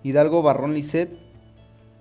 Hidalgo Barrón Lisset,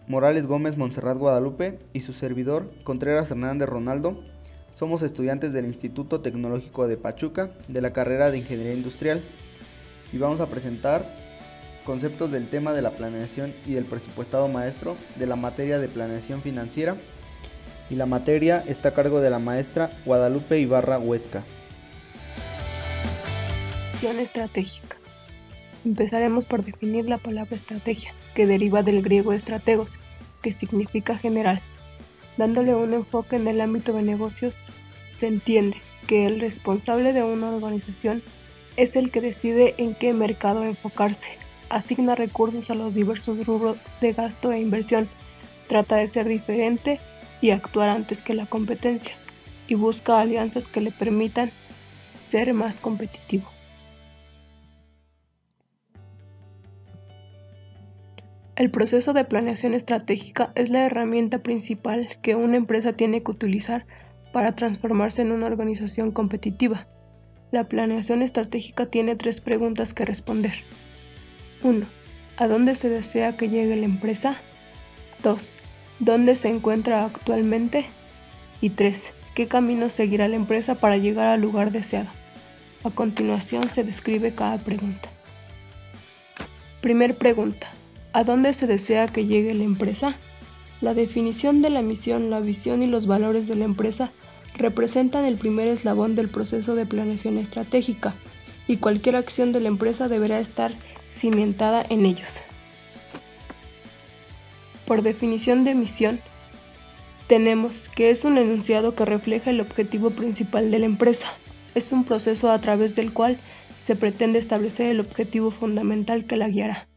Morales Gómez Montserrat Guadalupe y su servidor, Contreras Hernández Ronaldo, somos estudiantes del Instituto Tecnológico de Pachuca de la carrera de Ingeniería Industrial y vamos a presentar conceptos del tema de la planeación y del presupuestado maestro de la materia de planeación financiera, y la materia está a cargo de la maestra Guadalupe Ibarra Huesca. Planeación estratégica. Empezaremos por definir la palabra estrategia, que deriva del griego estrategos, que significa general. Dándole un enfoque en el ámbito de negocios, se entiende que el responsable de una organización es el que decide en qué mercado enfocarse, asigna recursos a los diversos rubros de gasto e inversión, trata de ser diferente y actuar antes que la competencia, y busca alianzas que le permitan ser más competitivo. El proceso de planeación estratégica es la herramienta principal que una empresa tiene que utilizar para transformarse en una organización competitiva. La planeación estratégica tiene 3 preguntas que responder. 1. ¿A dónde se desea que llegue la empresa? 2. ¿Dónde se encuentra actualmente? Y 3. ¿Qué camino seguirá la empresa para llegar al lugar deseado? A continuación se describe cada pregunta. Primer pregunta. ¿A dónde se desea que llegue la empresa? La definición de la misión, la visión y los valores de la empresa representan el primer eslabón del proceso de planeación estratégica, y cualquier acción de la empresa deberá estar cimentada en ellos. Por definición de misión, tenemos que es un enunciado que refleja el objetivo principal de la empresa. Es un proceso a través del cual se pretende establecer el objetivo fundamental que la guiará.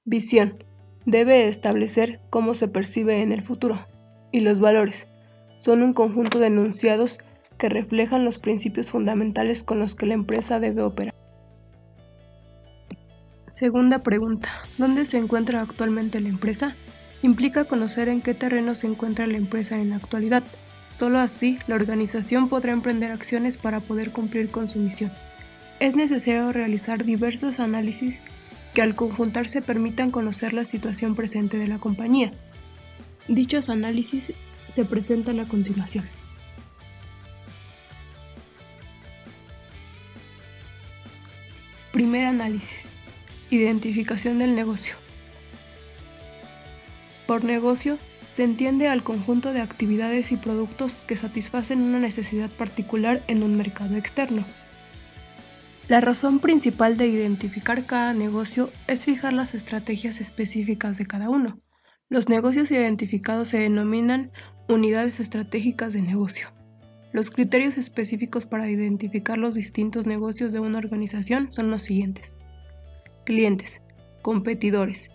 Visión. Debe establecer cómo se percibe en el futuro. Y los valores. Son un conjunto de enunciados que reflejan los principios fundamentales con los que la empresa debe operar. Segunda pregunta. ¿Dónde se encuentra actualmente la empresa? Implica conocer en qué terreno se encuentra la empresa en la actualidad. Solo así, la organización podrá emprender acciones para poder cumplir con su misión. Es necesario realizar diversos análisis que al conjuntarse permitan conocer la situación presente de la compañía. Dichos análisis se presentan a continuación. Primer análisis. Identificación del negocio. Por negocio se entiende al conjunto de actividades y productos que satisfacen una necesidad particular en un mercado externo. La razón principal de identificar cada negocio es fijar las estrategias específicas de cada uno. Los negocios identificados se denominan unidades estratégicas de negocio. Los criterios específicos para identificar los distintos negocios de una organización son los siguientes: clientes, competidores,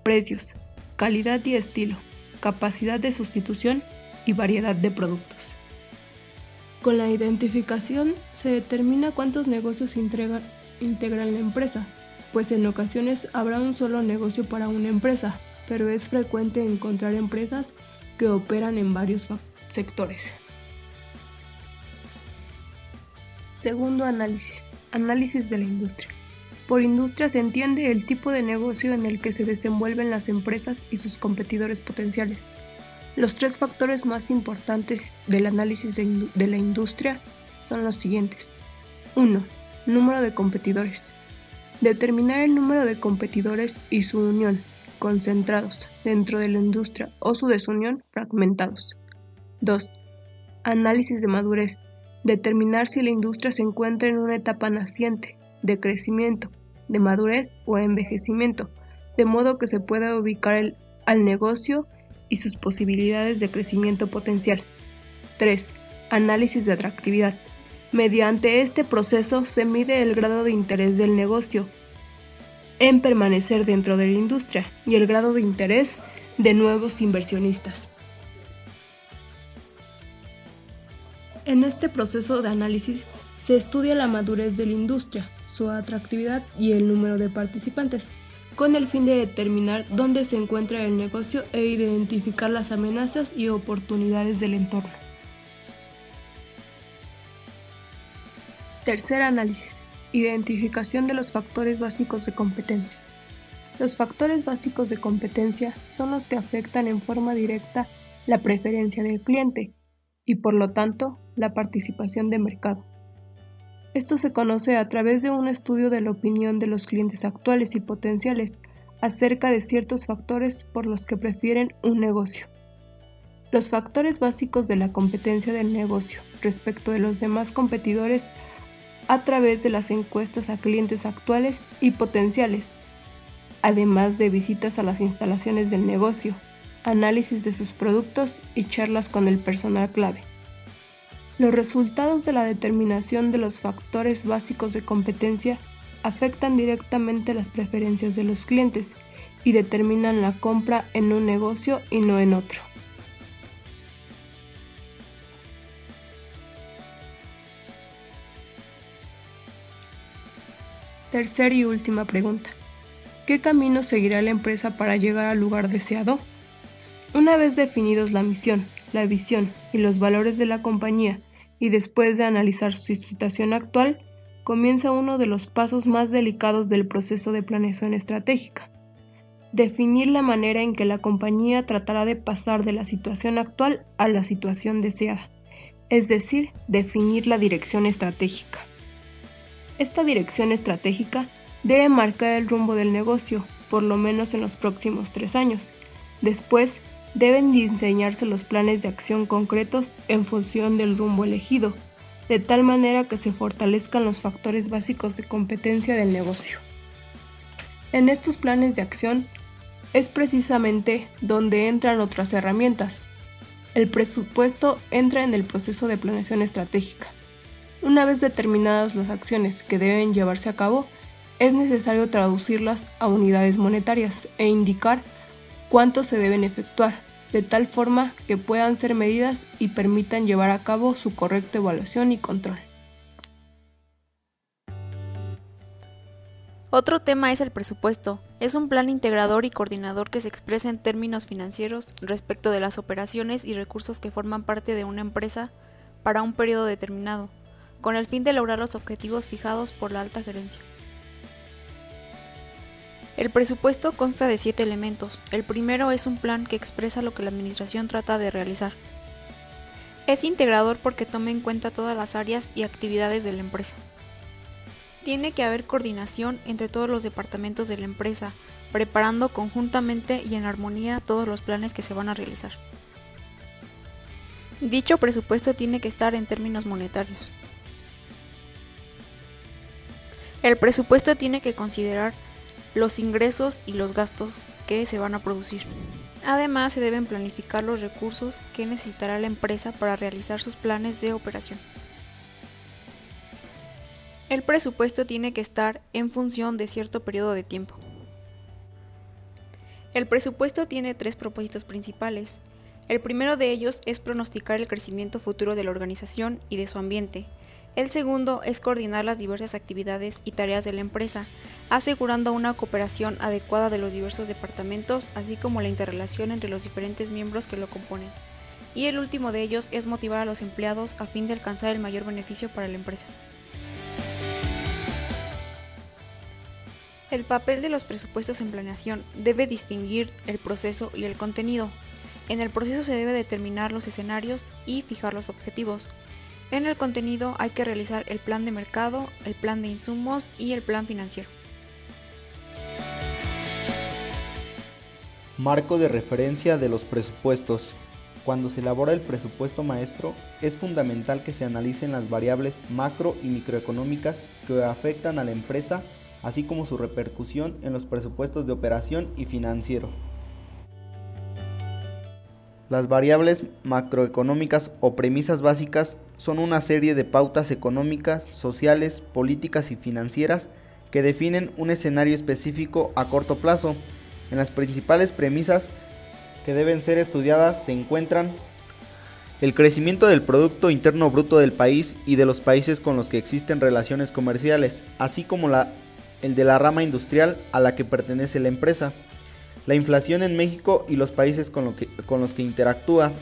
precios, calidad y estilo, capacidad de sustitución y variedad de productos. Con la identificación se determina cuántos negocios integran la empresa, pues en ocasiones habrá un solo negocio para una empresa, pero es frecuente encontrar empresas que operan en varios sectores. Segundo análisis. Análisis de la industria. Por industria se entiende el tipo de negocio en el que se desenvuelven las empresas y sus competidores potenciales. Los 3 factores más importantes del análisis de la industria son los siguientes. 1. Número de competidores. Determinar el número de competidores y su unión, concentrados dentro de la industria, o su desunión, fragmentados. 2. Análisis de madurez. Determinar si la industria se encuentra en una etapa naciente, de crecimiento, de madurez o envejecimiento, de modo que se pueda ubicar al negocio y sus posibilidades de crecimiento potencial. 3. Análisis de atractividad. Mediante este proceso se mide el grado de interés del negocio en permanecer dentro de la industria y el grado de interés de nuevos inversionistas. En este proceso de análisis se estudia la madurez de la industria, su atractividad y el número de participantes, con el fin de determinar dónde se encuentra el negocio e identificar las amenazas y oportunidades del entorno. Tercer análisis. Identificación de los factores básicos de competencia. Los factores básicos de competencia son los que afectan en forma directa la preferencia del cliente y, por lo tanto, la participación de mercado. Esto se conoce a través de un estudio de la opinión de los clientes actuales y potenciales acerca de ciertos factores por los que prefieren un negocio. Los factores básicos de la competencia del negocio respecto de los demás competidores a través de las encuestas a clientes actuales y potenciales, además de visitas a las instalaciones del negocio, análisis de sus productos y charlas con el personal clave. Los resultados de la determinación de los factores básicos de competencia afectan directamente las preferencias de los clientes y determinan la compra en un negocio y no en otro. Tercera y última pregunta. ¿Qué camino seguirá la empresa para llegar al lugar deseado? Una vez definidos la misión, la visión y los valores de la compañía, y después de analizar su situación actual, comienza uno de los pasos más delicados del proceso de planeación estratégica: definir la manera en que la compañía tratará de pasar de la situación actual a la situación deseada, es decir, definir la dirección estratégica. Esta dirección estratégica debe marcar el rumbo del negocio, por lo menos en los próximos 3 años. Después, deben diseñarse los planes de acción concretos en función del rumbo elegido, de tal manera que se fortalezcan los factores básicos de competencia del negocio. En estos planes de acción es precisamente donde entran otras herramientas. El presupuesto entra en el proceso de planeación estratégica. Una vez determinadas las acciones que deben llevarse a cabo, es necesario traducirlas a unidades monetarias e indicar cuánto se deben efectuar, de tal forma que puedan ser medidas y permitan llevar a cabo su correcta evaluación y control. Otro tema es el presupuesto. Es un plan integrador y coordinador que se expresa en términos financieros respecto de las operaciones y recursos que forman parte de una empresa para un periodo determinado, con el fin de lograr los objetivos fijados por la alta gerencia. El presupuesto consta de 7 elementos. El primero es un plan que expresa lo que la administración trata de realizar. Es integrador porque toma en cuenta todas las áreas y actividades de la empresa. Tiene que haber coordinación entre todos los departamentos de la empresa, preparando conjuntamente y en armonía todos los planes que se van a realizar. Dicho presupuesto tiene que estar en términos monetarios. El presupuesto tiene que considerar los ingresos y los gastos que se van a producir. Además, se deben planificar los recursos que necesitará la empresa para realizar sus planes de operación. El presupuesto tiene que estar en función de cierto periodo de tiempo. El presupuesto tiene 3 propósitos principales. El primero de ellos es pronosticar el crecimiento futuro de la organización y de su ambiente. El segundo es coordinar las diversas actividades y tareas de la empresa, asegurando una cooperación adecuada de los diversos departamentos, así como la interrelación entre los diferentes miembros que lo componen. Y el último de ellos es motivar a los empleados a fin de alcanzar el mayor beneficio para la empresa. El papel de los presupuestos en planeación debe distinguir el proceso y el contenido. En el proceso se debe determinar los escenarios y fijar los objetivos. En el contenido hay que realizar el plan de mercado, el plan de insumos y el plan financiero. Marco de referencia de los presupuestos. Cuando se elabora el presupuesto maestro, es fundamental que se analicen las variables macro y microeconómicas que afectan a la empresa, así como su repercusión en los presupuestos de operación y financiero. Las variables macroeconómicas o premisas básicas son una serie de pautas económicas, sociales, políticas y financieras que definen un escenario específico a corto plazo. En las principales premisas que deben ser estudiadas se encuentran el crecimiento del Producto Interno Bruto del país y de los países con los que existen relaciones comerciales, así como el de la rama industrial a la que pertenece la empresa, la inflación en México y los países con los que interactúa,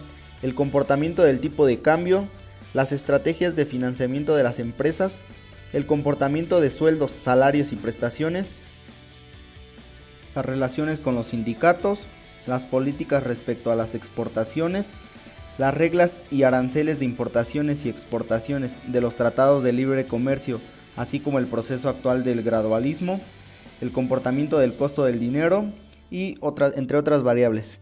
el comportamiento del tipo de cambio, las estrategias de financiamiento de las empresas, el comportamiento de sueldos, salarios y prestaciones, las relaciones con los sindicatos, las políticas respecto a las exportaciones, las reglas y aranceles de importaciones y exportaciones de los tratados de libre comercio, así como el proceso actual del gradualismo, el comportamiento del costo del dinero y entre otras variables.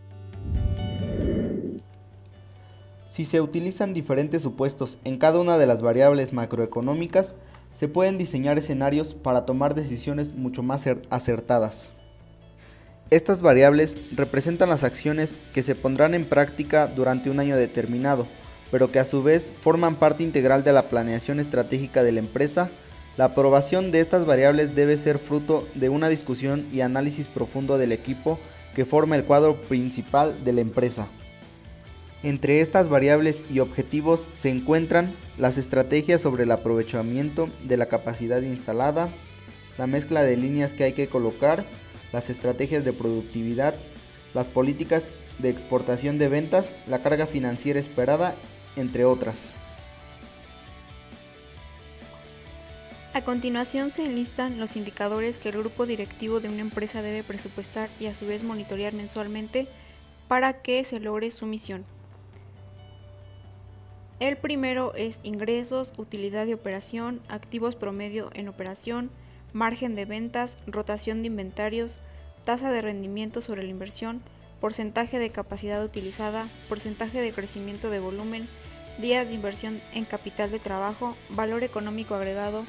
Si se utilizan diferentes supuestos en cada una de las variables macroeconómicas, se pueden diseñar escenarios para tomar decisiones mucho más acertadas. Estas variables representan las acciones que se pondrán en práctica durante un año determinado, pero que a su vez forman parte integral de la planeación estratégica de la empresa. La aprobación de estas variables debe ser fruto de una discusión y análisis profundo del equipo que forma el cuadro principal de la empresa. Entre estas variables y objetivos se encuentran las estrategias sobre el aprovechamiento de la capacidad instalada, la mezcla de líneas que hay que colocar, las estrategias de productividad, las políticas de exportación de ventas, la carga financiera esperada, entre otras. A continuación se enlistan los indicadores que el grupo directivo de una empresa debe presupuestar y a su vez monitorear mensualmente para que se logre su misión. El primero es ingresos, utilidad de operación, activos promedio en operación, margen de ventas, rotación de inventarios, tasa de rendimiento sobre la inversión, porcentaje de capacidad utilizada, porcentaje de crecimiento de volumen, días de inversión en capital de trabajo, valor económico agregado,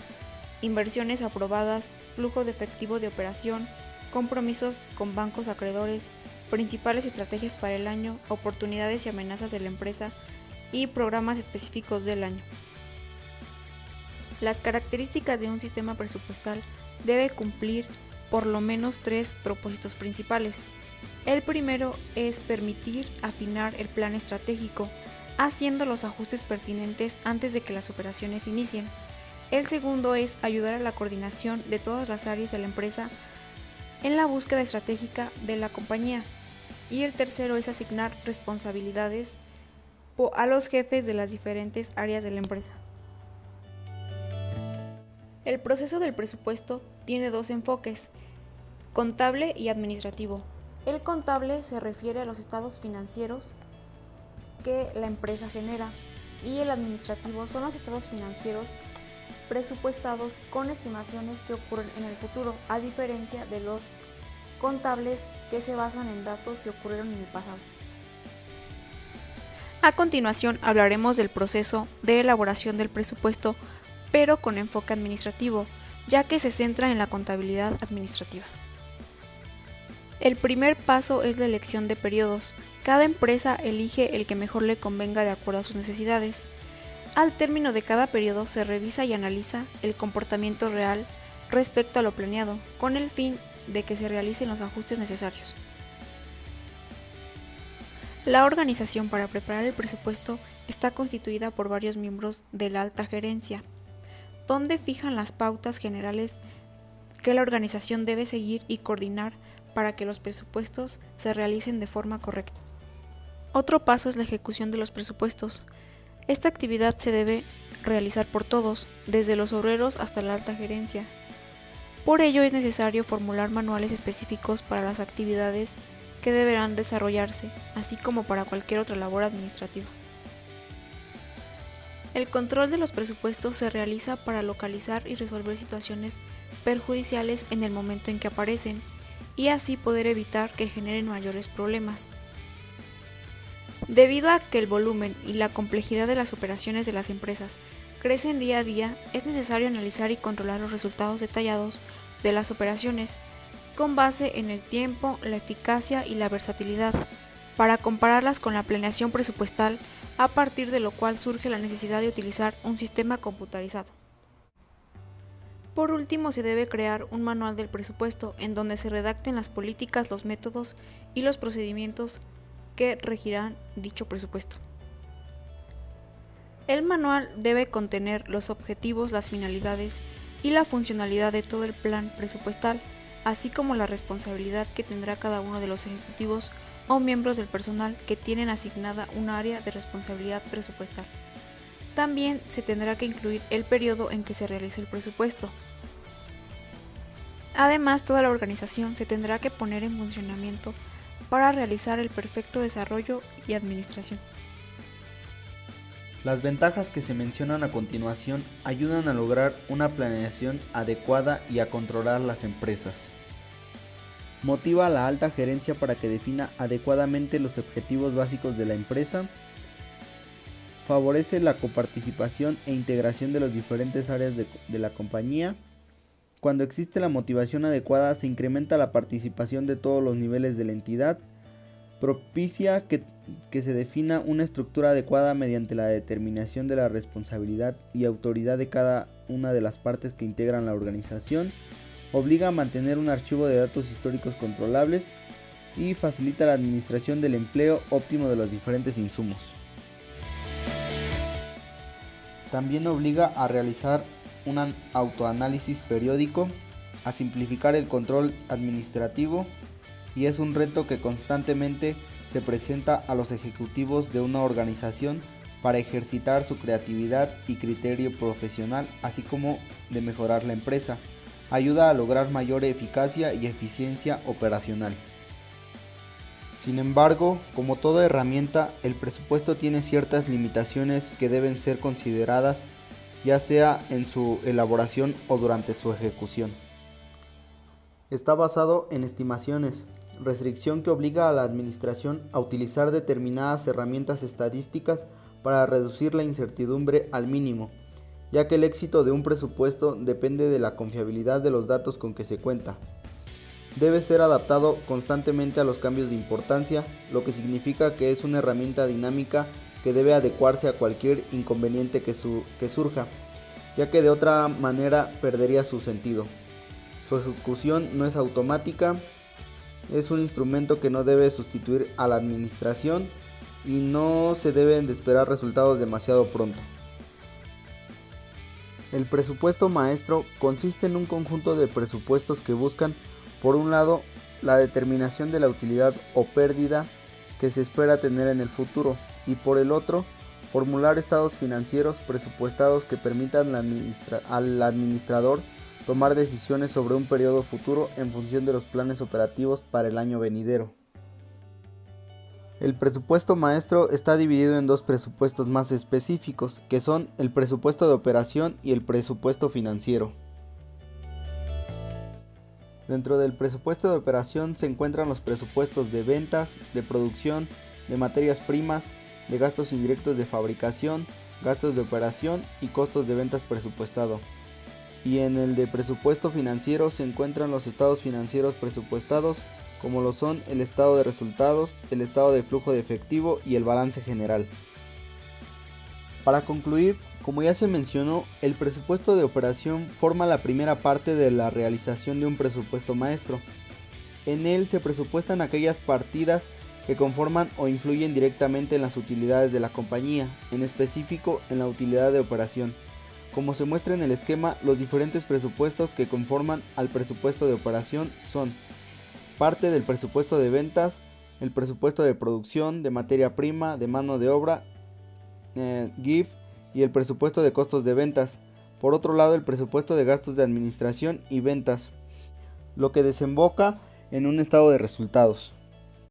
inversiones aprobadas, flujo de efectivo de operación, compromisos con bancos acreedores, principales estrategias para el año, oportunidades y amenazas de la empresa y programas específicos del año. Las características de un sistema presupuestal debe cumplir por lo menos 3 propósitos principales. El primero es permitir afinar el plan estratégico, haciendo los ajustes pertinentes antes de que las operaciones inicien. El segundo es ayudar a la coordinación de todas las áreas de la empresa en la búsqueda estratégica de la compañía. Y el tercero es asignar responsabilidades a los jefes de las diferentes áreas de la empresa. El proceso del presupuesto tiene 2 enfoques, contable y administrativo. El contable se refiere a los estados financieros que la empresa genera y el administrativo son los estados financieros presupuestados con estimaciones que ocurren en el futuro, a diferencia de los contables que se basan en datos que ocurrieron en el pasado. A continuación hablaremos del proceso de elaboración del presupuesto, pero con enfoque administrativo, ya que se centra en la contabilidad administrativa. El primer paso es la elección de periodos. Cada empresa elige el que mejor le convenga de acuerdo a sus necesidades. Al término de cada periodo se revisa y analiza el comportamiento real respecto a lo planeado, con el fin de que se realicen los ajustes necesarios. La organización para preparar el presupuesto está constituida por varios miembros de la alta gerencia, donde fijan las pautas generales que la organización debe seguir y coordinar para que los presupuestos se realicen de forma correcta. Otro paso es la ejecución de los presupuestos. Esta actividad se debe realizar por todos, desde los obreros hasta la alta gerencia. Por ello es necesario formular manuales específicos para las actividades que deberán desarrollarse, así como para cualquier otra labor administrativa. El control de los presupuestos se realiza para localizar y resolver situaciones perjudiciales en el momento en que aparecen, y así poder evitar que generen mayores problemas. Debido a que el volumen y la complejidad de las operaciones de las empresas crecen día a día, es necesario analizar y controlar los resultados detallados de las operaciones con base en el tiempo, la eficacia y la versatilidad, para compararlas con la planeación presupuestal, a partir de lo cual surge la necesidad de utilizar un sistema computarizado. Por último, se debe crear un manual del presupuesto en donde se redacten las políticas, los métodos y los procedimientos que regirán dicho presupuesto. El manual debe contener los objetivos, las finalidades y la funcionalidad de todo el plan presupuestal, así como la responsabilidad que tendrá cada uno de los ejecutivos o miembros del personal que tienen asignada un área de responsabilidad presupuestal. También se tendrá que incluir el periodo en que se realizó el presupuesto. Además, toda la organización se tendrá que poner en funcionamiento para realizar el perfecto desarrollo y administración. Las ventajas que se mencionan a continuación ayudan a lograr una planeación adecuada y a controlar las empresas. Motiva a la alta gerencia para que defina adecuadamente los objetivos básicos de la empresa. Favorece la coparticipación e integración de las diferentes áreas de la compañía. Cuando existe la motivación adecuada, se incrementa la participación de todos los niveles de la entidad. Propicia que se defina una estructura adecuada mediante la determinación de la responsabilidad y autoridad de cada una de las partes que integran la organización. Obliga a mantener un archivo de datos históricos controlables y facilita la administración del empleo óptimo de los diferentes insumos. También obliga a realizar un autoanálisis periódico, a simplificar el control administrativo, y es un reto que constantemente se presenta a los ejecutivos de una organización para ejercitar su creatividad y criterio profesional, así como de mejorar la empresa. Ayuda a lograr mayor eficacia y eficiencia operacional. Sin embargo, como toda herramienta, el presupuesto tiene ciertas limitaciones que deben ser consideradas, ya sea en su elaboración o durante su ejecución. Está basado en estimaciones, restricción que obliga a la administración a utilizar determinadas herramientas estadísticas para reducir la incertidumbre al mínimo, ya que el éxito de un presupuesto depende de la confiabilidad de los datos con que se cuenta. Debe ser adaptado constantemente a los cambios de importancia, lo que significa que es una herramienta dinámica que debe adecuarse a cualquier inconveniente que surja, ya que de otra manera perdería su sentido. Su ejecución no es automática, es un instrumento que no debe sustituir a la administración y no se deben de esperar resultados demasiado pronto. El presupuesto maestro consiste en un conjunto de presupuestos que buscan, por un lado, la determinación de la utilidad o pérdida que se espera tener en el futuro, y por el otro, formular estados financieros presupuestados que permitan al administrador tomar decisiones sobre un periodo futuro en función de los planes operativos para el año venidero. El presupuesto maestro está dividido en dos presupuestos más específicos, que son el presupuesto de operación y el presupuesto financiero. Dentro del presupuesto de operación se encuentran los presupuestos de ventas, de producción, de materias primas, de gastos indirectos de fabricación, gastos de operación y costos de ventas presupuestado. Y en el de presupuesto financiero se encuentran los estados financieros presupuestados, como lo son el estado de resultados, el estado de flujo de efectivo y el balance general. Para concluir, como ya se mencionó, el presupuesto de operación forma la primera parte de la realización de un presupuesto maestro. En él se presupuestan aquellas partidas que conforman o influyen directamente en las utilidades de la compañía, en específico en la utilidad de operación. Como se muestra en el esquema, los diferentes presupuestos que conforman al presupuesto de operación son parte del presupuesto de ventas, el presupuesto de producción, de materia prima, de mano de obra, GIF, y el presupuesto de costos de ventas. Por otro lado, el presupuesto de gastos de administración y ventas, lo que desemboca en un estado de resultados.